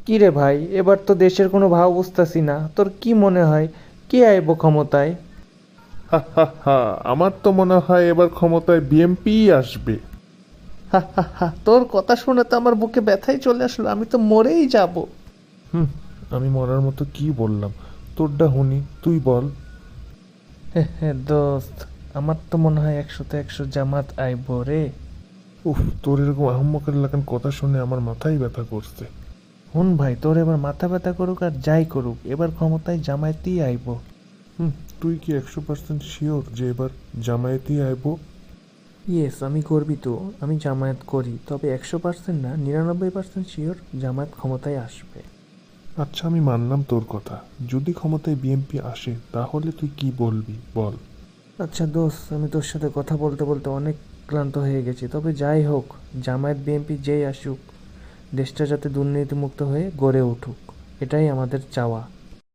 কি রে ভাই, এবার তো দেশের কোনো ভাব বুঝতাছি না। তোর কি মনে হয় কে আইব ক্ষমতায়? হা হা হা, আমার তো মনে হয় এবার ক্ষমতায় বিএমপি আসবে। হা হা হা, তোর কথা শুনে তো আমার বুকে ব্যথাই চলে আসলো, আমি তো মরেই যাব। হুম, আমি মরার মতো কি বললাম? তোরটা হুনি, তুই বল। হ্যাঁ হ্যাঁ দোস্ত, আমার তো মনে হয় 100-তে 100 জামাত আইব রে। উফ, তোর এরকম আহম্মকের লাগান কথা শুনে আমার মাথাই ব্যথা করছে। হুন ভাই, তোর এবার মাথা ব্যথা করুক আর যাই করুক, এবার ক্ষমতায় জামায়াতই আইব। হুম, তুই কি 100% শিওর যে এবার জামায়াতই আইব? ইয়েস, আমি গর্বিত। আমি জামায়াত করি, তবে 100% না, 99% শিওর জামায়াত ক্ষমতায় আসবে। আচ্ছা, আমি মানলাম তোর কথা। যদি ক্ষমতায় বিএমপি আসে তাহলে তুই কি বলবি বল। আচ্ছা দোস্ত, আমি তোর সাথে কথা বলতে বলতে অনেক ক্লান্ত হয়ে গেছি, তবে যাই হোক, জামায়াত বিএনপি যেই আসুক, দেশটা যাতে দুর্নীতিমুক্ত হয়ে গড়ে উঠুক, এটাই আমাদের চাওয়া।